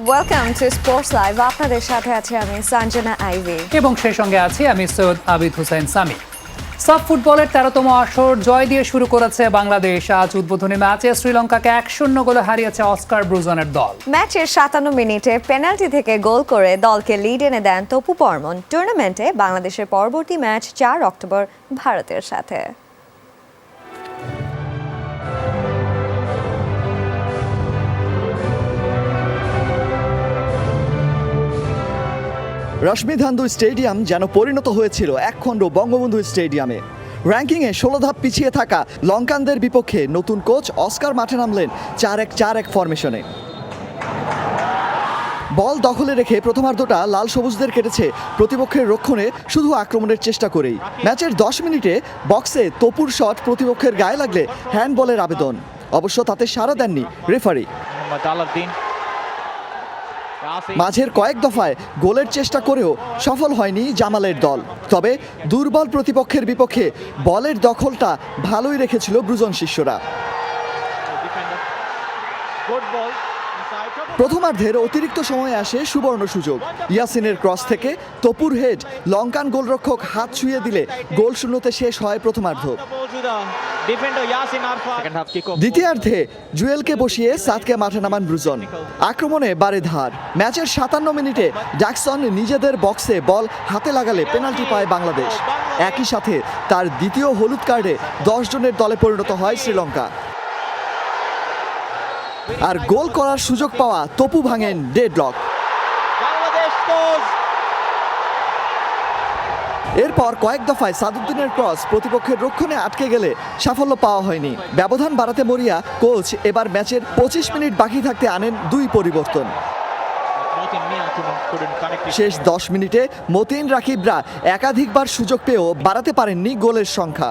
Welcome to sports live. আপনাদের সাথে আছি আমি সঞ্জনা আইভি এবং সেই সঙ্গে আছি আমি সৈয়দ আবিদ হোসেন সামি। সাব ফুটবলের 13তম আসর জয় দিয়ে শুরু করেছে বাংলাদেশ। আজ উদ্বোধনী ম্যাচে শ্রীলঙ্কাকে 1-0 গোলে হারিয়েছে অস্কার ব্রুজনের দল। ম্যাচের 57 মিনিটে পেনাল্টি থেকে গোল করে দলকে লিড এনে দেন তপু বর্মন। টুর্নামেন্টে বাংলাদেশের পরবর্তী ম্যাচ 4 অক্টোবর ভারতের সাথে। রশ্মিধান্দু স্টেডিয়াম যেন পরিণত হয়েছিল একখণ্ড বঙ্গবন্ধু স্টেডিয়ামে। র্যাঙ্কিংয়ে 16 ধাপ পিছিয়ে থাকা লঙ্কানদের বিপক্ষে নতুন কোচ অস্কার মাঠে নামলেন 4-1-4-1 ফরমেশনে। বল দখলে রেখে প্রথমার্ধটা লাল সবুজদের কেটেছে প্রতিপক্ষের রক্ষণে শুধু আক্রমণের চেষ্টা করেই। ম্যাচের 10 মিনিটে বক্সে তপুর শট প্রতিপক্ষের গায়ে লাগলে হ্যান্ডবলের আবেদন। অবশ্য তাতে সাড়া দেননি রেফারি। মাঝের কয়েক দফায় গোলের চেষ্টা করেও সফল হয়নি জামালের দল। তবে দুর্বল প্রতিপক্ষের বিপক্ষে বলের দখলটা ভালোই রেখেছিল ব্রুজন শিষ্যরা। প্রথমার্ধের অতিরিক্ত সময়ে আসে সুবর্ণ সুযোগ। ইয়াসিনের ক্রস থেকে তপুর হেড লঙ্কান গোলরক্ষক হাত ছুঁয়ে দিলে গোল শূন্যতে শেষ হয় প্রথমার্ধ। দ্বিতীয়ার্ধে জুয়েলকে বসিয়ে সাদকে মাঠে নামান ব্রুজন। আক্রমণে বাড়ে ধার। ম্যাচের 57 মিনিটে জ্যাকসন নিজেদের বক্সে বল হাতে লাগালে পেনাল্টি পায় বাংলাদেশ। একই সাথে তার দ্বিতীয় হলুদ কার্ডে 10 জনের দলে পরিণত হয় শ্রীলঙ্কা। আর গোল করার সুযোগ পাওয়া তপু ভাঙেন ডেডলক। এরপর কয়েক দফায় সাদুদ্দিনের ক্রস প্রতিপক্ষের রক্ষণে আটকে গেলে সাফল্য পাওয়া হয়নি। ব্যবধান বাড়াতে মরিয়া কোচ এবার ম্যাচের 25 মিনিট বাকি থাকতে আনেন 2 পরিবর্তন। শেষ 10 মিনিটে মতিন রাকিবরা একাধিকবার সুযোগ পেয়েও বাড়াতে পারেননি গোলের সংখ্যা।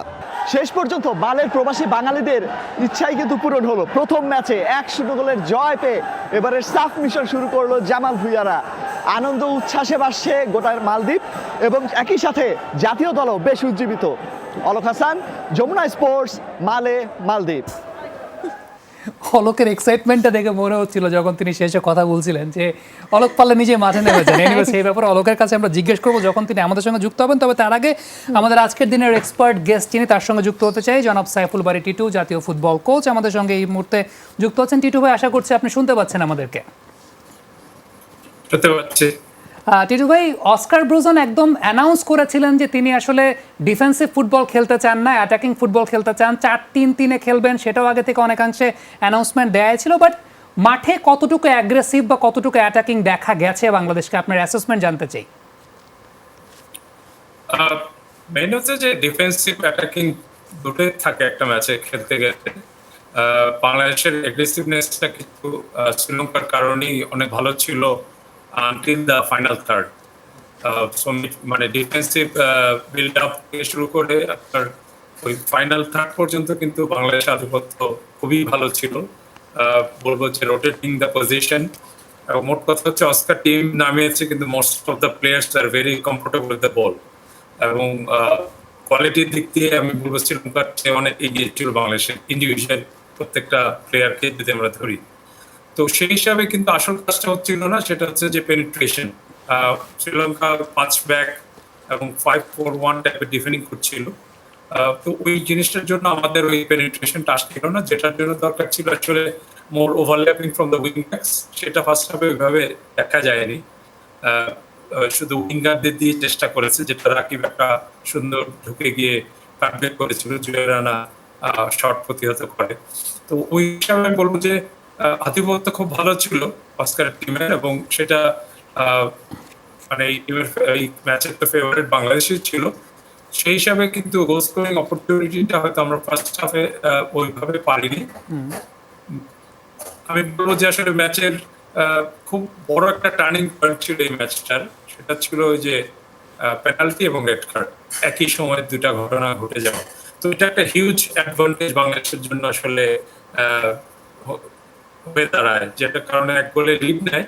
শেষ পর্যন্ত বালের প্রবাসী বাঙালিদের ইচ্ছাই কিন্তু পূরণ হলো। প্রথম ম্যাচে 1-0 গোলের জয় পেয়ে এবারের সাফ মিশন শুরু করলো জামাল ভুঁইয়ারা। আনন্দ উচ্ছ্বাসে ভাসছে গোটার মালদ্বীপ এবং একই সাথে জাতীয় দলও বেশ উজ্জীবিত। অলক হাসান, যমুনা স্পোর্টস, মালে, মালদ্বীপ। অলোকের এক্সাইটমেন্টটা দেখে মনে হচ্ছিল যখন তিনি শেষে কথা বলছিলেন যে অলোক পাল্লা নিজে মাঠে নেমেছেন। এনিওয়ে সেই ব্যাপারে অলোকের কাছে আমরা জিজ্ঞেস করবো যখন তিনি আমাদের সঙ্গে যুক্ত হবেন। তবে তার আগে আমাদের আজকের দিনের এক্সপার্ট গেস্ট যিনি তার সঙ্গে যুক্ত হতে চাই জনাব সাইফুল বারী টিটু, জাতীয় ফুটবল কোচ আমাদের সঙ্গে এই মুহূর্তে যুক্ত হচ্ছেন। টিটু ভাই, আশা করছি আপনি শুনতে পাচ্ছেন আমাদেরকে। শুনতে পাচ্ছি। টিটু ভাই, অস্কার ব্রুজন একদম অ্যানাউন্স করেছিলেন যে তিনি আসলে ডিফেন্সিভ ফুটবল খেলতে চান না, অ্যাটাকিং ফুটবল খেলতে চান, 4-3-3-এ খেলবেন। সেটাও আগে থেকে অনেকাংশে অ্যানাউন্সমেন্ট দেওয়া ছিল। বাট মাঠে কতটুকু অ্যাগ্রেসিভ বা কতটুকু অ্যাটাকিং দেখা গেছে বাংলাদেশকে, আপনার অ্যাসেসমেন্ট জানতে চাই। মেইন হচ্ছে যে ডিফেন্সিভ অ্যাটাকিং দুটোই থাকে একটা ম্যাচে খেলতে গেলে। বাংলাদেশের অ্যাগ্রেসিভনেসটা কিন্তু শ্রীলঙ্কার কারণেই অনেক ভালো ছিল আনটিল দ্য ফাইনাল থার্ড। মানে ডিফেন্সিভ বিল্ড আপ থেকে শুরু করে আপনার ওই ফাইনাল থার্ড পর্যন্ত কিন্তু বাংলাদেশের আধিপত্য খুবই ভালো ছিল। বলবো যে রোটেটিং দ্য পজিশন। মোট কথা হচ্ছে অস্কার টিম নামিয়েছে কিন্তু most of the players are very comfortable with the ball. এবং কোয়ালিটির দিক দিয়ে আমি বলবো শ্রীলঙ্কার চেয়ে অনেক এগিয়ে ছিল বাংলাদেশের ইন্ডিভিজুয়াল প্রত্যেকটা প্লেয়ারকে যদি আমরা ধরি। তো সেই হিসাবে কিন্তু আসল কাজটা হচ্ছিল না, সেটা হচ্ছে যে পেনিট্রেশন। শ্রীলঙ্কা 5 ব্যাক এবং 5-4-1 টাইপের ডিফেন্ডিং করছিল। তো ওই জিনিসটার জন্য আমাদের ওই পেনিট্রেশনটা আসছিল না, যেটার জন্য দরকার ছিল আসলে more overlapping from the wing backs. সেটা ফার্স্ট হাফে ওইভাবে দেখা যায়নি। শুধু উইঙ্গারদের দিয়ে চেষ্টা করেছে, যেটা রাকিব একটা সুন্দর ঢুকে গিয়ে কাটব্যাক করেছিল, জুয়েল রানা শর্ট প্রতিহত করে। তো ওই হিসাবে আমি বলবো যে আধিপত্য খুব ভালো ছিল অস্কার টিমের, এবং সেটা মানে এই ম্যাচের তো ফেভারিট বাংলাদেশই ছিল। সেই হিসাবে কিন্তু গোল স্কোরিং অপরচুনিটিটা হয়তো আমরা ফার্স্ট হাফে ওইভাবে পারিনি। আমি বলবো যে আসলে ম্যাচের খুব বড় একটা টার্নিং পয়েন্ট ছিল এই ম্যাচটার। সেটা ছিল ওই যে পেনাল্টি এবং রেড কার্ড একই সময় দুটা ঘটনা ঘটে যাওয়া। তো এটা একটা হিউজ অ্যাডভান্টেজ বাংলাদেশের জন্য আসলে হয়ে দাঁড়ায়, যেটার কারণে এক গোলে লিড নেয়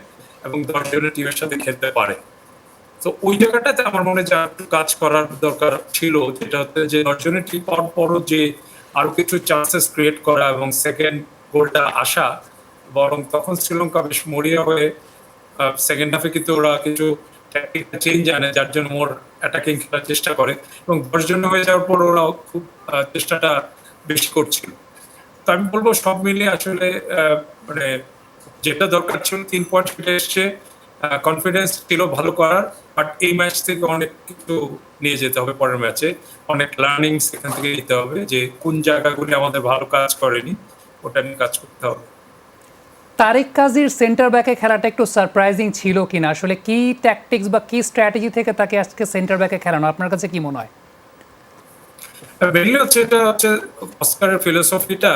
এবং 10 জনের টিমের সাথে খেলতে পারে। তো ওই জায়গাটাতে আমার মনে হয় একটু কাজ করার দরকার ছিল, যেটা হচ্ছে যে 10 জনের ঠিক পাওয়ার পরও যে আরো কিছু চান্সেস ক্রিয়েট করা এবং সেকেন্ড গোলটা আসা, বরং তখন শ্রীলঙ্কা বেশ মরিয়া হয়ে সেকেন্ড হাফে কিন্তু ওরা কিছু ট্যাকটিক্যাল চেঞ্জ আনে, যার জন্য মোর অ্যাটাকিং খেলার চেষ্টা করে, এবং 10 জন হয়ে যাওয়ার পর ওরা খুব চেষ্টাটা বেশি করছিল। তো আমি বলবো সব মিলিয়ে আসলে মানে যেটা দরকার ছিল 3 পয়েন্ট ফিরে এসছে, কনফিডেন্স ছিল ভালো করার, বাট এই ম্যাচ থেকে অনেক কিছু নিয়ে যেতে হবে পরের ম্যাচে, অনেক লার্নিং সেখান থেকে নিতে হবে, যে কোন জায়গাগুলি আমাদের ভালো কাজ করেনি ওটা নিয়ে কাজ করতে হবে। তারেক কাজীর সেন্টার ব্যাকে খেলাটা একটু সারপ্রাইজিং ছিল কিনা, আসলে কি ট্যাকটিক্স বা কি স্ট্র্যাটেজি থেকে তাকে আজকে সেন্টার ব্যাকে খেলানো, আপনার কাছে কি মনে হয়? মেইনলি হচ্ছে এটা হচ্ছে অস্কারের ফিলোসফিটা,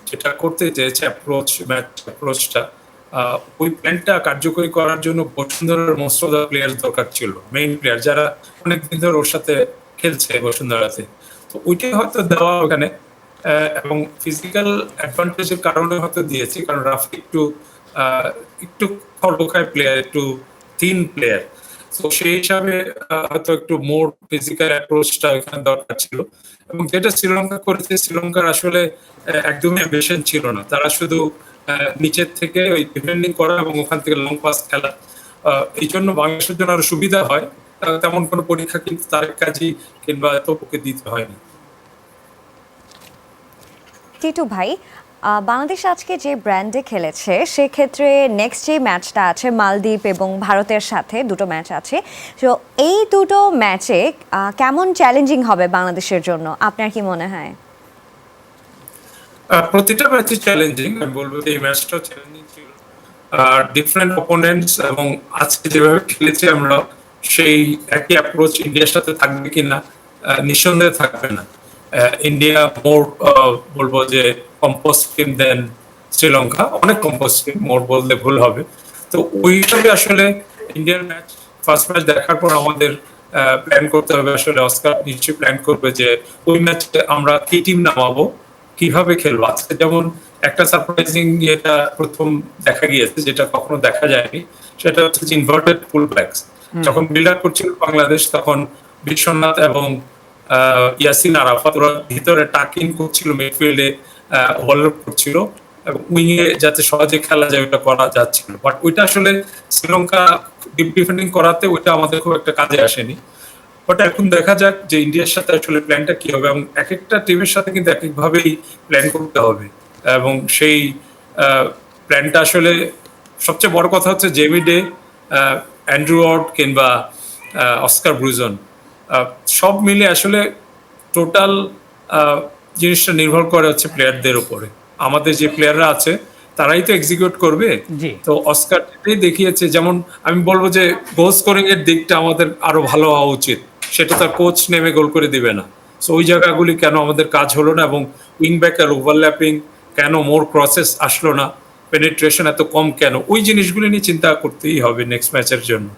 যেটা করতে চেয়েছে অ্যাপ্রোচ, ম্যাচ অ্যাপ্রোচটা, ওই প্ল্যানটা কার্যকরী করার জন্য বসুন্ধরার মোস্ট অফ দ্য প্লেয়ার দরকার ছিল, মেইন প্লেয়ার যারা অনেকদিন ধরে ওর সাথে খেলছে বসুন্ধরাতে। তো ওইটাই হয়তো দেওয়া ওখানে, এবং ফিজিক্যাল অ্যাডভান্টেজের কারণে হয়তো দিয়েছি, কারণ রাফি একটু খড়বখায় প্লেয়ার, একটু থিন প্লেয়ার, তো সেই হিসাবে হয়তো একটু মোর ফিজিক্যাল অ্যাপ্রোচটা এখানে দরকার ছিল। এবং যেটা শ্রীলঙ্কা করেছে, শ্রীলঙ্কার আসলে একদমই অ্যাম্বিশন ছিল না, তারা শুধু নিচের থেকে ওই ডিফেন্ডিং করা এবং ওখান থেকে লং পাস খেলা। এই জন্য বাংলাদেশের জন্য আরো সুবিধা হয়, তেমন কোনো পরীক্ষা কিন্তু তারেক কাজী কিংবা তপুকে দিতে হয়নি। টিটু ভাই, বাংলাদেশ আজকে যে ব্র্যান্ডে খেলেছে সেক্ষেত্রে নেক্সট যে ম্যাচটা আছে মালদ্বীপ এবং ভারতের সাথে দুটো ম্যাচ আছে, তো এই দুটো ম্যাচে কেমন চ্যালেঞ্জিং হবে বাংলাদেশের জন্য, আপনার কি মনে হয়? প্রতিটা ম্যাচই চ্যালেঞ্জিং, আমি বলবো যে এই ম্যাচটাও চ্যালেঞ্জিং ছিল, আর ডিফারেন্ট অপোনেন্টস, এবং আজকে যেভাবে খেলেছি আমরা সেই একই অ্যাপ্রোচ ইন্ডিয়ার সাথে থাকবে কিনা, নিঃসন্দেহে থাকবে না। ইন্ডিয়া মোর বলবো যে কম্পোস্ট টিম দেন শ্রীলঙ্কা, অনেক কম্পোস্ট টিম, মোর বলতে ভুল হবে। তো ওই হিসাবে আসলে ইন্ডিয়ান ম্যাচ, ফার্স্ট ম্যাচ দেখার পর আমাদের প্ল্যান করতে হবে, আসলে অস্কার নিশ্চয়ই প্ল্যান করবে যে ওই ম্যাচে আমরা কি টিম নামাবো, কিভাবে খেলবো। আজকে যেমন একটা সারপ্রাইজিং এটা প্রথম দেখা গিয়েছে, যেটা কখনো দেখা যায়নি, সেটা হচ্ছে যে ইনভার্টেড ফুল ব্যাকস। যখন বিল্ড আপ করছিল বাংলাদেশ, তখন বিশ্বনাথ এবং ইয়াসিন আরাফাত ওরা ভিতরে টাকিং করছিল, মিডফিল্ডে ওভারলোড করছিল, এবং উইংয়ে যাতে সহজে খেলা যায় ওটা করা যাচ্ছিল, বাট ওইটা আসলে শ্রীলঙ্কা ডিপ ডিফেন্ডিং করাতে ওইটা আমাদের খুব একটা কাজে আসেনি। বাট এখন দেখা যাক যে ইন্ডিয়ার সাথে আসলে প্ল্যানটা কি হবে, এবং এক একটা টিমের সাথে কিন্তু এক একভাবেই প্ল্যান করতে হবে, এবং সেই প্ল্যানটা আসলে সবচেয়ে বড় কথা হচ্ছে জেমি ডে, অ্যান্ড্রু ওয়ার্ড কিংবা অস্কার ব্রুজন, সব মিলে আসলে টোটাল জিনিসটা নির্ভর করে হচ্ছে প্লেয়ারদের উপরে। আমাদের যে প্লেয়াররা আছে তারাই তো এক্সিকিউট করবে। জি। তো অস্কার এটাই দেখিয়েছে, যেমন আমি বলবো যে গোল স্কোরিং এর দিকটা আমাদের আরো ভালো হওয়া উচিত, সেটা তার কোচ নেমে গোল করে দিবে না। সো ওই জায়গাগুলি কেন আমাদের কাজ হলো না, এবং উইং ব্যাকের ওভারল্যাপিং কেন, মোর ক্রসেস আসলো না, পেনিট্রেশন এত কম কেন, ওই জিনিসগুলি নিয়ে চিন্তা করতেই হবে নেক্সট ম্যাচের জন্য।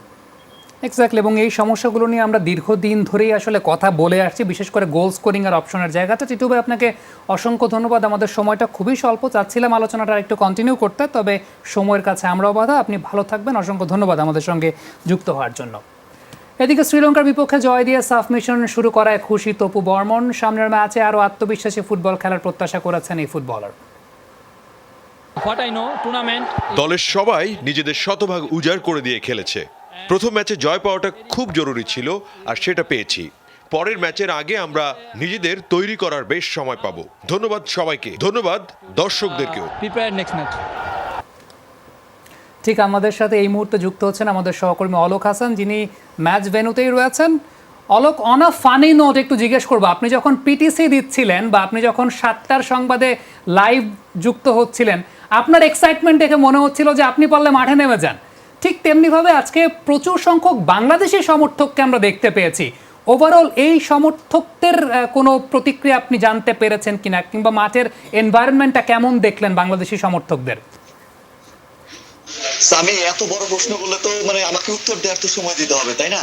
এক্স্যাক্টলি, এবং এই সমস্যাগুলো নিয়ে আমরা দীর্ঘদিন ধরেই আসলে কথা বলে আসছি, বিশেষ করে গোল স্কোরিং আর অপশনের জায়গাটা। টিটু ভাই, আপনাকে অসংখ্য ধন্যবাদ, আমাদের সময়টা খুবই স্বল্প, চাচ্ছিলাম আলোচনাটা একটু কন্টিনিউ করতে, তবে সময়ের কাছে আমরাও বাধা। আপনি ভালো থাকবেন, অসংখ্য ধন্যবাদ আমাদের সঙ্গে যুক্ত হওয়ার জন্য। এদিকে শ্রীলঙ্কার বিপক্ষে জয় দিয়ে সাফ মিশন শুরু করায় খুশি তপু বর্মন, সামনের ম্যাচে আরও আত্মবিশ্বাসী ফুটবল খেলার প্রত্যাশা করেছেন এই ফুটবলার। দলের সবাই নিজেদের শতভাগ উজাড় করে দিয়ে খেলেছে। প্রথম ম্যাচে জয় পাওয়াটা খুব জরুরি ছিল, আর সেটা পেয়েছি। পরের ম্যাচের আগে আমরা নিজেদের তৈরি করার বেশ সময় পাবো। ধন্যবাদ সবাইকে, ধন্যবাদ দর্শকদেরকেও। ঠিক আমাদের সাথে এই মুহূর্তে যুক্ত হচ্ছেন আমাদের সহকর্মী অলোক হাসান, যিনি ম্যাচ ভেন্যুতেই রয়েছেন। Alok, on a funny note একটু জিজ্ঞেস করবো, আপনি যখন পিটিসি দিচ্ছিলেন বা আপনি যখন 7টার সংবাদে লাইভ যুক্ত হচ্ছিলেন, আপনার এক্সাইটমেন্ট দেখে মনে হচ্ছিল যে আপনি পারলে মাঠে নেমে যান। ঠিক তেমনিভাবে আজকে প্রচুর সংখ্যক বাংলাদেশি সমর্থককে আমরা দেখতে পেয়েছি। ওভারঅল এই সমর্থকদের কোনো প্রতিক্রিয়া আপনি জানতে পেরেছেন কিনা, কিংবা মাঠের এনভায়রনমেন্টটা কেমন দেখলেন বাংলাদেশি সমর্থকদের? আমি এত বড় প্রশ্ন করলে তো মানে আমাকে উত্তর দেওয়ার তো সময় দিতে হবে, তাই না?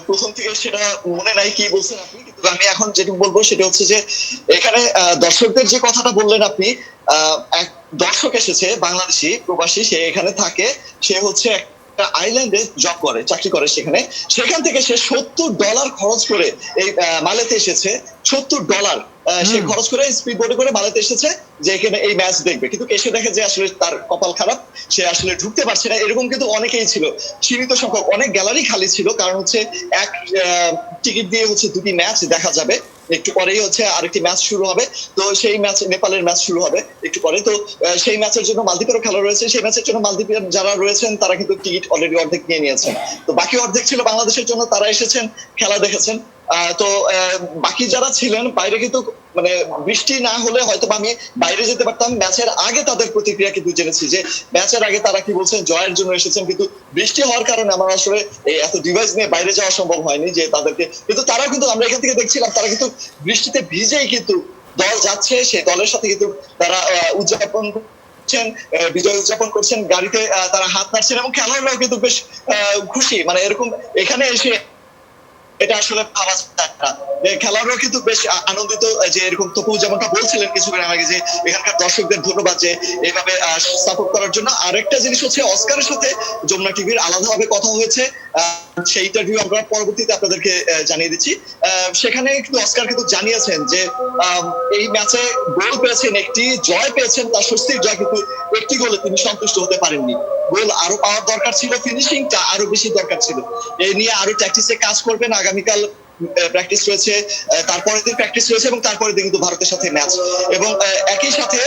প্রথম থেকে সেটা মনে নাই কি বলছেন আপনি, কিন্তু আমি এখন যেটুকু বলবো সেটা হচ্ছে যে এখানে দর্শকদের যে কথাটা বললেন আপনি, এক দর্শক এসেছে বাংলাদেশি প্রবাসী, সে এখানে থাকে, সে হচ্ছে একটা আইল্যান্ডে জব করে, চাকরি করে সেখানে, সেখান থেকে সে $70 খরচ করে এই মালেতে এসেছে। $70 সে খরচ করে স্পিড বোটে করে মালয়েতে এসেছে যে এখানে এই ম্যাচ দেখবে, কিন্তু এসে দেখে যে আসলে তার কপাল খারাপ, সে আসলে ঢুকতে পারছে না। এরকম কিন্তু অনেকেই ছিল, সীমিত সংখ্যক, অনেক গ্যালারি খালি ছিল, কারণ হচ্ছে এক টিকিট দিয়ে হচ্ছে দুটি ম্যাচ দেখা যাবে। একটু পরেই হচ্ছে আরেকটি ম্যাচ শুরু হবে, তো সেই ম্যাচ নেপালের ম্যাচ শুরু হবে একটু পরে। তো সেই ম্যাচের জন্য মালদ্বীপেরও খেলা রয়েছে, সেই ম্যাচের জন্য মালদ্বীপের যারা রয়েছেন তারা কিন্তু টিকিট অলরেডি অর্ধেক নিয়ে নিয়েছেন। তো বাকি অর্ধেক ছিল বাংলাদেশের জন্য, তারা এসেছেন, খেলা দেখেছেন। তো বাকি যারা ছিলেন বাইরে, কিন্তু মানে বৃষ্টি না হলে হয়তো আমি বাইরে যেতে পারতাম। ম্যাচের আগে তাদের প্রতিক্রিয়া কিন্তু জেনেছি যে ম্যাচের আগে তারা কি বলছেন, জয়ের জন্য এসেছেন, কিন্তু বৃষ্টি হওয়ার কারণে আমার আসলে এই এত ডিভাইস নিয়ে বাইরে যাওয়া সম্ভব হয়নি যে তাদেরকে, কিন্তু তারা কিন্তু, আমরা এখান থেকে দেখছিলাম তারা কিন্তু বৃষ্টিতে ভিজেই কিন্তু দল যাচ্ছে, সেই দলের সাথে কিন্তু তারা উদযাপন করছেন, বিজয় উদযাপন করছেন, গাড়িতে তারা হাত নাড়ছেন, এবং খেলোয়াড়রাও কিন্তু বেশ খুশি। মানে এরকম এখানে এসে এটা আসলে ভাবা যায় না, খেলোয়াড়রাও কিন্তু বেশ আনন্দিত যে এরকম তপু যেমনটা বলছিলেন কিছুক্ষণ আগে যে এখানকার দর্শকদের ধন্যবাদ যে এইভাবে সাপোর্ট করার জন্য। আরেকটা জিনিস হচ্ছে অস্কারের সাথে যমুনা টিভির আলাদাভাবে কথা হয়েছে, সেই ইন্টারভিউ আমরা পরবর্তীতে আপনাদেরকে জানিয়ে দিচ্ছি। সেখানে কিন্তু অস্কার কিন্তু জানিয়েছেন যে এই ম্যাচে গোল পেয়েছেন একটি, জয় পেয়েছেন, তার স্বস্তির জয়, কিন্তু একটি গোলে তিনি সন্তুষ্ট হতে পারেননি। গোল আরো পাওয়ার দরকার ছিল, ফিনিশিংটা আরো বেশি দরকার ছিল। এই নিয়ে আরো প্র্যাকটিসে কাজ করবেন, আগামীকাল প্র্যাকটিস রয়েছে, তারপরের দিন প্র্যাকটিস রয়েছে, এবং তারপরের দিন কিন্তু ভারতের সাথে ম্যাচ। এবং একই সাথে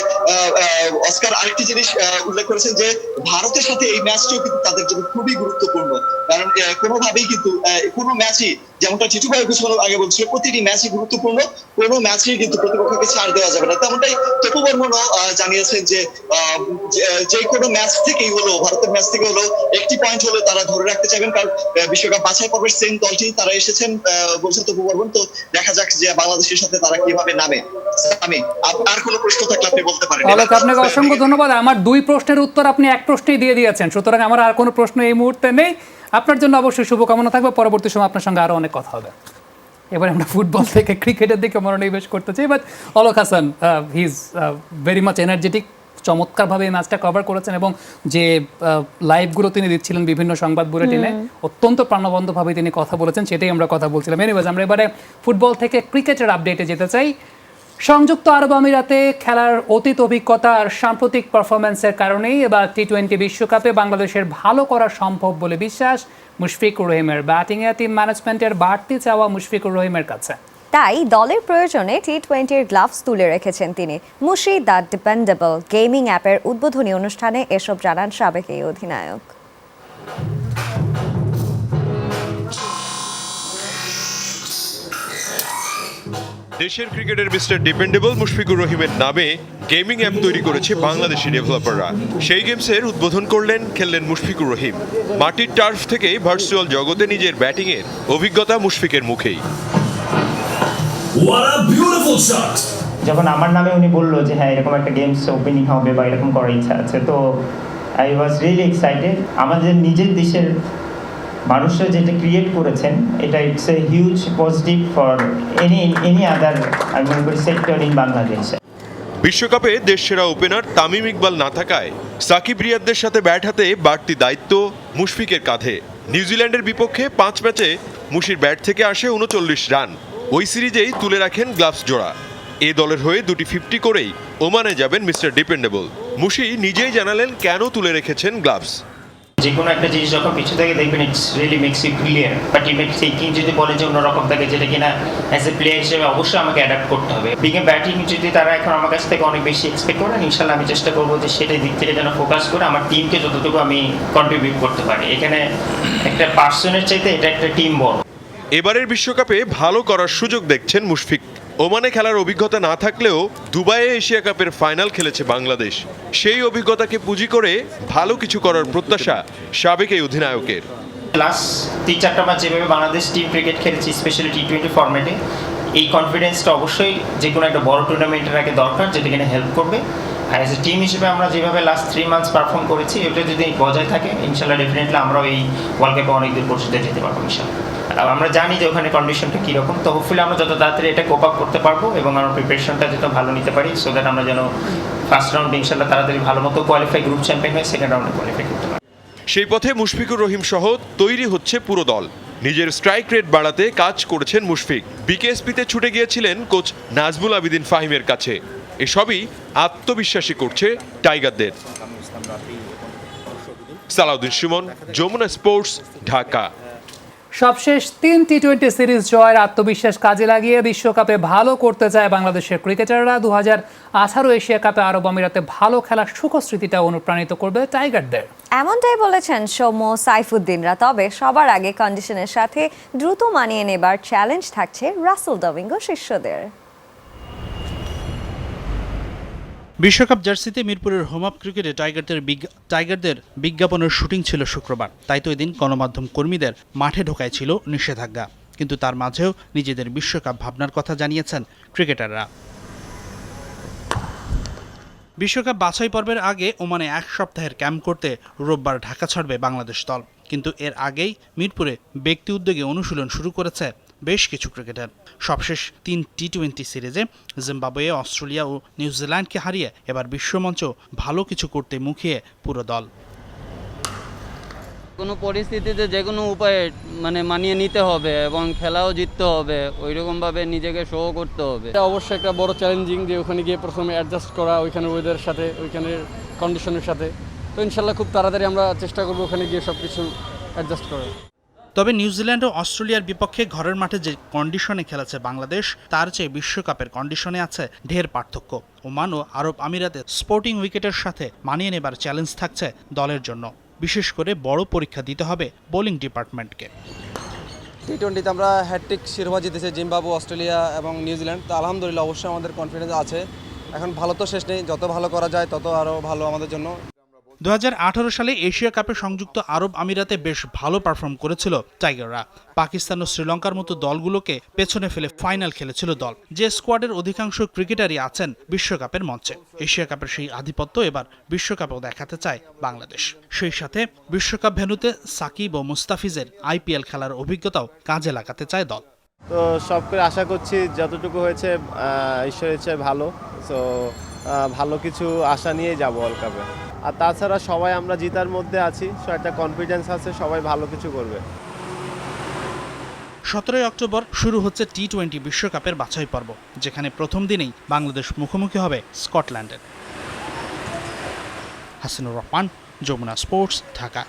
অস্কার আরেকটি জিনিস উল্লেখ করেছেন যে ভারতের সাথে এই ম্যাচটিও কিন্তু তাদের জন্য খুবই গুরুত্বপূর্ণ, কারণ কোনোভাবেই কিন্তু কোনো ম্যাচই, যেমনটা টিটু ভাই কিছু আগে বলছিল, প্রতিটি ম্যাচই গুরুত্বপূর্ণ, কোনো ম্যাচই কিন্তু প্রতিপক্ষকে ছাড় দেওয়া যাবে না। তেমনটাই তপু বর্মনও জানিয়েছেন যে যে কোনো ম্যাচ থেকেই হলো, ভারতের ম্যাচ থেকে হলো একটি পয়েন্ট হলো তারা ধরে রাখতে চাইবেন, কারণ বিশ্বকাপ বাছাই পর্বের সেম দলটি তারা এসেছেন বলছে তপু বর্মন। তো দেখা যাক যে বাংলাদেশের সাথে তারা কিভাবে নামে। আমি আর কোনো প্রশ্ন থাকলে আপনি বলতে পারেন। অলোক, আপনাকে অসংখ্য ধন্যবাদ। আমার 2 প্রশ্নের উত্তর আপনি 1 প্রশ্নেই দিয়ে দিয়েছেন, সুতরাং আমার আর কোনো প্রশ্ন এই মুহূর্তে নেই। আপনার জন্য অবশ্যই শুভকামনা থাকবে, পরবর্তী সময় আপনার সঙ্গে আরো অনেক কথা হবে। এবার আমরা ফুটবল থেকে ক্রিকেটের দিকে মনোনিবেশ করতে চাই। But Alok Hasan, he is very much energetic, চমৎকারভাবে এই ম্যাচটা কভার করেছেন, এবং যে লাইভগুলো তিনি দিচ্ছিলেন বিভিন্ন সংবাদ বুলেটিনে অত্যন্ত প্রাণবন্তভাবে তিনি কথা বলেছেন, সেটাই আমরা কথা বলছিলাম। এনিওয়েজ, আমরা এবারে ফুটবল থেকে ক্রিকেটের আপডেটে যেতে চাই। সংযুক্ত আরব আমিরাতে খেলার অতীত অভিজ্ঞতা আর সাম্প্রতিক পারফরম্যান্সের কারণেই এবার টি-20 বিশ্বকাপে বাংলাদেশের ভালো করা সম্ভব বলে বিশ্বাস মুশফিকুর রহিমের। ব্যাটিংয়ে টিম ম্যানেজমেন্টের বাড়তি চাওয়া মুশফিকুর রহিমের কাছে। তাই দলের প্রয়োজনে টি-20 গ্লাভস তুলে রেখেছেন তিনি। মুশি দ্য ডিপেন্ডেবল গেমিং অ্যাপের উদ্বোধনী অনুষ্ঠানে এসব জানান সাবেক এই অধিনায়ক। দেশের ক্রিকেটের মিস্টার ডিপেন্ডেবল মুশফিকুর রহিমের নামে গেমিং অ্যাপ তৈরি করেছে বাংলাদেশি ডেভেলপাররা। সেই গেমসের উদ্বোধন খেললেন মুশফিকুর রহিম। মাটির টার্ফ থেকে ভার্চুয়াল জগতে নিজের ব্যাটিংয়ের অভিজ্ঞতা মুশফিকের মুখেই। যখন আমার নামে উনি বললো যে হ্যাঁ এরকম একটা গেমস ওপেনিং হবে বা এরকম করার ইচ্ছা আছে, তো আই ওয়াজ রিয়েলি এক্সাইটেড। আমাদের নিজের দেশের মানুষরা যেটা ক্রিয়েট করেছেন, এটা it's a huge positive for any other আমি মনে করি সেক্টর ইন বাংলাদেশ। বিশ্বকাপে দেশসেরা ওপেনার তামিম ইকবাল না থাকায় সাকিব রিয়াদদের সাথে ব্যাট হাতে বাড়তি দায়িত্ব মুশফিকের কাঁধে। নিউজিল্যান্ডের বিপক্ষে 5 ম্যাচে মুশির ব্যাট থেকে আসে 39 রান। ওই সিরিজেই তুলে রাখেন গ্লাভস জোড়া। এ দলের হয়ে 2টি 50 করেই ওমানে যাবেন মিস্টার ডিপেন্ডেবল। মুশি নিজেই জানালেন কেন তুলে রেখেছেন গ্লাভস। যে কোনো একটা জিনিস যখন পিছু থেকে দেখবেন, it's really makes you clear, but টিমের থিঙ্কিং যদি বলে যে অন্যরকম থাকে, যেটা কিনা অ্যাজ এ প্লেয়ার হিসেবে অবশ্যই আমাকে অ্যাডাপ্ট করতে হবে। বিগে ব্যাটিং যদি তারা এখন আমার কাছ থেকে অনেক বেশি এক্সপেক্ট করেন, ইনশাল্লাহ আমি চেষ্টা করবো যে সেটাই দিক থেকে যেন ফোকাস করে আমার টিমকে যতটুকু আমি কন্ট্রিবিউট করতে পারি। এখানে একটা পার্সনের চাইতে এটা একটা টিম বড়। এবারের বিশ্বকাপে ভালো করার সুযোগ দেখছেন মুশফিক। ওমানে খেলার অভিজ্ঞতা না থাকলেও দুবাইয়ে এশিয়া কাপের ফাইনাল খেলেছে বাংলাদেশ। সেই অভিজ্ঞতাকে পুঁজি করে ভালো কিছু করার প্রত্যাশা সাবেক এই অধিনায়কের। লাস্ট 3-4টা ম্যাচ যেভাবে বাংলাদেশ টিম ক্রিকেট খেলেছে, স্পেশালি টি-20 ফরম্যাটে, এই কনফিডেন্সটা অবশ্যই যে কোনো একটা বড় টুর্নামেন্টের আগে দরকার, যেটা কিনা হেল্প করবে। আর এজ এ টিম হিসেবে আমরা যেভাবে লাস্ট 3 মান্থস পারফর্ম করেছি, এটা যদি বজায় থাকে ইনশাল্লাহ ডেফিনেটলি আমরাও এই ওয়ার্ল্ড কাপে অনেক দূর পর্যন্ত যেতে পারবো ইনশাল্লাহ। আমরা জানি যে ওখানে কন্ডিশনটা কীরকম, তো হোপফুলি আমরা যত তাড়াতাড়ি এটা কোপ আপ করতে পারবো এবং আমরা প্রিপারেশনটা যত ভালো নিতে পারি, সো দ্যাট আমরা যেন ফার্স্ট রাউন্ডে ইনশাল্লাহ তাড়াতাড়ি ভালো মতো কোয়ালিফাই, গ্রুপ চ্যাম্পিয়ন হয়ে সেকেন্ড রাউন্ডে কোয়ালিফাই করতে পারি। সেই পথে মুশফিকুর রহিম সহ তৈরি হচ্ছে পুরো দল। নিজের স্ট্রাইক রেট বাড়াতে কাজ করেছেন মুশফিক। বিকেএসপিতে ছুটে গিয়েছিলেন কোচ নাজমুল আবিদিন ফাহিমের কাছে। এসবই আত্মবিশ্বাসী করছে টাইগারদের। সালাউদ্দিন সুমন, যমুনা স্পোর্টস, ঢাকা। সবশেষ 3 টি-20 সিরিজ জয়ের আত্মবিশ্বাস কাজে লাগিয়ে বিশ্বকাপে ভালো করতে চায় বাংলাদেশের ক্রিকেটাররা। 2018 এশিয়া কাপে আরব আমিরাতে ভালো খেলার সুখস্মৃতিটা অনুপ্রাণিত করবে টাইগারদের। এমনটাই বলেছেন সৌম্য সাইফুদ্দিনরা। তবে সবার আগে কন্ডিশনের সাথে দ্রুত মানিয়ে নেবার চ্যালেঞ্জ থাকছে রাসেল ডমিঙ্গো শিষ্যদের। বিশ্বকাপ জার্সিতে মিরপুরের হোম অফ ক্রিকেটে টাইগারদের বিজ্ঞাপনের শুটিং ছিল শুক্রবার। তাই তো এদিন গণমাধ্যম কর্মীদের মাঠে ঢোকায় ছিল নিষেধাজ্ঞা। কিন্তু তার মাঝেও নিজেদের বিশ্বকাপ ভাবনার কথা জানিয়েছেন ক্রিকেটাররা। বিশ্বকাপ বাছাই পর্বের আগে ওমানে 1 সপ্তাহের ক্যাম্প করতে রোববার ঢাকা ছাড়বে বাংলাদেশ দল। কিন্তু এর আগেই মিরপুরে ব্যক্তি উদ্যোগে অনুশীলন শুরু করেছে বেশ কিছু ক্রিকেটার। সবশেষ 3 টি-20 সিরিজে জিম্বাবুয়ে, অস্ট্রেলিয়া ও নিউজিল্যান্ডকে হারিয়ে এবার বিশ্বমঞ্চ ভালো কিছু করতে মুখিয়ে পুরো দল। কোনো পরিস্থিতিতে যে কোনো উপায়ে মানিয়ে নিতে হবে এবং খেলাও জিততে হবে, ওইরকমভাবে নিজেকে শো করতে হবে। এটা অবশ্যই একটা বড় চ্যালেঞ্জিং যে ওখানে গিয়ে প্রথমে অ্যাডজাস্ট করা ওইখানের ওয়েদারের সাথে, ওইখানের কন্ডিশনের সাথে। তো ইনশাল্লাহ খুব তাড়াতাড়ি আমরা চেষ্টা করবো ওখানে গিয়ে সব কিছু অ্যাডজাস্ট করার। তবে নিউজিল্যান্ড ও অস্ট্রেলিয়ার বিপক্ষে ঘরের মাঠে যে কন্ডিশনে খেলেছে বাংলাদেশ, তার চেয়ে বিশ্বকাপের কন্ডিশনে আছে ঢের পার্থক্য। ওমান ও আরব আমিরাতে স্পোর্টিং উইকেটের সাথে মানিয়ে নেবার চ্যালেঞ্জ থাকছে দলের জন্য। বিশেষ করে বড় পরীক্ষা দিতে হবে বোলিং ডিপার্টমেন্টকে। টি-20তে আমরা হ্যাটট্রিক শিরোপা জিতেছি জিম্বাবু, অস্ট্রেলিয়া এবং নিউজিল্যান্ড। তো আলহামদুলিল্লাহ অবশ্যই আমাদের কনফিডেন্স আছে। এখন ভালো তো শেষ নেই, যত ভালো করা যায় তত আরও ভালো আমাদের জন্য। 2018 সালে এশিয়া কাপে সংযুক্ত আরব আমিরাতে বেশ ভালো পারফর্ম করেছিল টাইগাররা। পাকিস্তান ও শ্রীলঙ্কার মতো দলগুলোকে পেছনে ফেলে ফাইনাল খেলেছিল দল। যে স্কোয়াডের অধিকাংশ ক্রিকেটারই আছেন বিশ্বকাপের মঞ্চে। এশিয়া কাপের সেই আধিপত্য এবার বিশ্বকাপেও দেখাতে চায় বাংলাদেশ। সেই সাথে বিশ্বকাপ ভেন্যুতে সাকিব ও মুস্তাফিজের আইপিএল খেলার অভিজ্ঞতাও কাজে লাগাতে চায় দল। তো সব করে আশা করছি যতটুকু হয়েছে ঈশ্বরের ইচ্ছায় ভালো। তো ভালো কিছু আশা নিয়ে যাব ওয়ার্ল্ড কাপে। আর তাছাড়া সবাই আমরা জিতার মধ্যে আছি, সো একটা কনফিডেন্স আছে, সবাই ভালো কিছু করবে। 17 অক্টোবর শুরু হচ্ছে টি-20 বিশ্বকাপের বাছাই পর্ব, যেখানে প্রথম দিনেই বাংলাদেশ মুখোমুখি হবে স্কটল্যান্ডের। হাসিনুর রহমান, যমুনা স্পোর্টস, ঢাকা।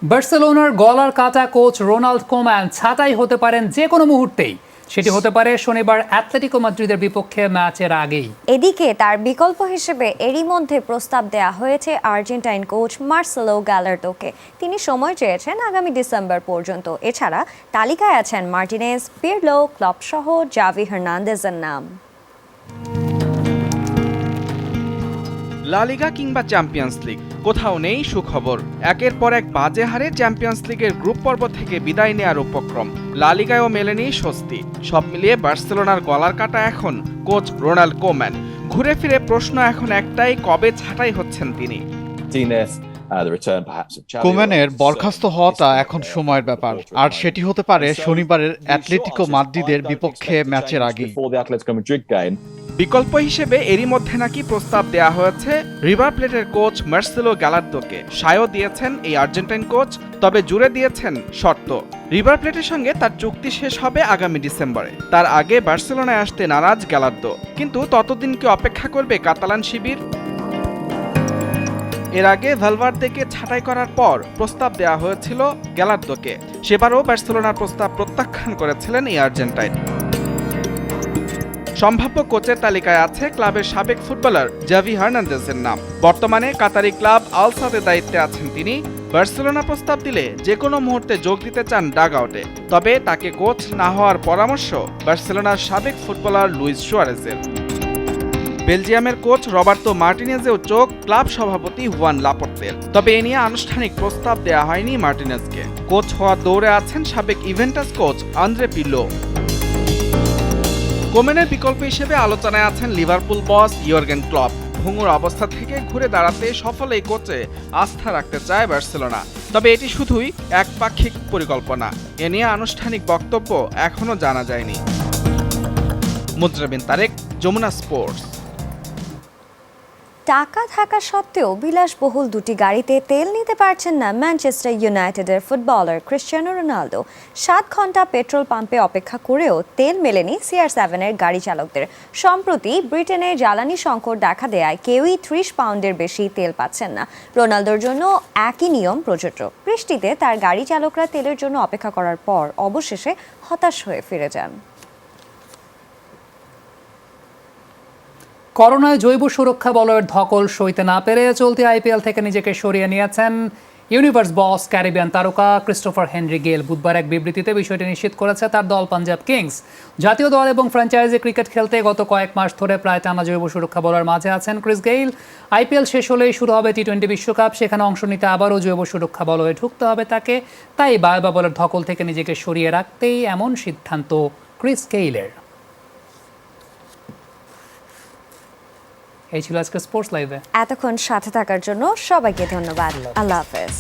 বার্সেলোনার গলার কাটা কোচ রোনাল্ড কোম্যান ছাঁটাই হতে পারেন যে কোনো মুহূর্তেই। সেটি হতে পারে শনিবার অ্যাটলেটিকো মাদ্রিদের বিপক্ষে ম্যাচের আগেই। এদিকে তার বিকল্প হিসেবে এরই মধ্যে প্রস্তাব দেয়া হয়েছে আর্জেন্টাইন কোচ মার্সেলো গ্যালার্দোকে। তিনি সময় চেয়েছেন আগামী ডিসেম্বর পর্যন্ত। এছাড়া তালিকায় আছেন মার্টিনেজ, পিরলো, ক্লপ সহ জাভি হার্নান্দেজের নাম। লা লিগা কিংবা চ্যাম্পিয়ন্স লিগ, কোথাও নেই সুখবর। একের পর এক বাজে হারে চ্যাম্পিয়ন্স লিগের গ্রুপ পর্ব থেকে বিদায় নেয়ার উপক্রম। লা লিগায়ও মেলেনি স্বস্তি। সব মিলিয়ে বার্সেলোনার গলার কাটা এখন কোচ রোনাল্ড কোম্যান। ঘুরে ফিরে প্রশ্ন এখন একটাই, কবে ছাঁটাই হচ্ছেন তিনি? কোম্যানের বরখাস্ত হওয়াটা এখন সময়ের ব্যাপার, আর সেটি হতে পারে শনিবারের অ্যাটলেটিকো মাদ্রিদের বিপক্ষে ম্যাচের আগে। বিকল্প হিসেবে এরই মধ্যে নাকি প্রস্তাব দেয়া হয়েছে রিভার প্লেটের কোচ মার্সেলো গ্যালার্দোকে। সায়ও দিয়েছেন এই আর্জেন্টাইন কোচ, তবে জুড়ে দিয়েছেন শর্ত। রিভার প্লেটের সঙ্গে তার চুক্তি শেষ হবে আগামী ডিসেম্বরে। তার আগে বার্সেলোনায় আসতে নারাজ গ্যালার্দো, কিন্তু ততদিন কি অপেক্ষা করবে কাতালান শিবির? এর আগে ভালভার্দেকে ছাঁটাই করার পর প্রস্তাব দেওয়া হয়েছিল গ্যালার্দোকে। সেবারও বার্সেলোনার প্রস্তাব প্রত্যাখ্যান করেছিলেন এই আর্জেন্টাইন। সম্ভাব্য কোচের তালিকায় আছে ক্লাবের সাবেক ফুটবলার জাভি হার্নান্দেজের নাম। বর্তমানে কাতারি ক্লাব আল সাদের দায়িত্বে আছেন তিনি। বার্সেলোনা প্রস্তাব দিলে যে কোনো মুহূর্তে যোগ দিতে চান ডাগ আউটে। তবে তাকে কোচ না হওয়ার পরামর্শ বার্সেলোনার সাবেক ফুটবলার লুইস সুয়ারেজের। বেলজিয়ামের কোচ রবার্তো মার্টিনেজেও চোখ ক্লাব সভাপতি হুয়ান লাপোর্তের। তবে এ নিয়ে আনুষ্ঠানিক প্রস্তাব দেওয়া হয়নি মার্টিনেজকে। কোচ হওয়ার দৌড়ে আছেন সাবেক ইভেন্টাস কোচ আন্দ্রে পিরলো। কোম্যানের বিকল্প হিসেবে আলোচনায় আছেন লিভারপুল বস ইয়র্গেন ক্লপ। ভঙ্গুর অবস্থা থেকে ঘুরে দাঁড়াতে সফল এই কোচে আস্থা রাখতে চায় বার্সেলোনা। তবে এটি শুধুই একপাক্ষিক পরিকল্পনা। এ নিয়ে আনুষ্ঠানিক বক্তব্য এখনো জানা যায়নি। মুজরাবিন তারেক, যমুনা স্পোর্টস। টাকা থাকা সত্ত্বেও বিলাসবহুল দুটি গাড়িতে তেল নিতে পারছেন না ম্যানচেস্টার ইউনাইটেডের ফুটবলার ক্রিশ্চিয়ানো রোনালদো। 7 ঘন্টা পেট্রোল পাম্পে অপেক্ষা করেও তেল মেলেনি CR7-এর গাড়ি চালকদের। সম্প্রতি ব্রিটেনে জ্বালানি সংকট দেখা দেয়ায় কেউই 30 পাউন্ডের বেশি তেল পাচ্ছেন না। রোনালদোর জন্য একই নিয়ম প্রযোজ্য। বৃষ্টিতে তার গাড়ি চালকরা তেলের জন্য অপেক্ষা করার পর অবশেষে হতাশ হয়ে ফিরে যান। করোনায় জৈব সুরক্ষা বলয়ের ধকল সইতে না পেরে চলতি IPL থেকে নিজেকে সরিয়ে নিয়েছেন ইউনিভার্স বস ক্যারিবিয়ান তারকা ক্রিস্টোফার হেনরি গেল। বুধবার এক বিবৃতিতে বিষয়টি নিশ্চিত করেছে তার দল পাঞ্জাব কিংস। জাতীয় দল এবং ফ্র্যাঞ্চাইজি ক্রিকেট খেলতে গত কয়েক মাস ধরে প্রায় টানা জৈব সুরক্ষা বলয়ের মাঝে আছেন ক্রিস গেইল। IPL শেষ হলেই শুরু হবে T20 বিশ্বকাপ, সেখানে অংশ নিতে আবারও জৈব সুরক্ষা বলয়ে ঢুকতে হবে তাকে। তাই বায়ু বাবলের ধকল থেকে নিজেকে সরিয়ে রাখতেই এমন সিদ্ধান্ত ক্রিস গেইলের। এই ছিল আজকে স্পোর্টস লাইভে। এতক্ষণ সাথে থাকার জন্য সবাইকে ধন্যবাদ। আল্লাহ হাফেজ।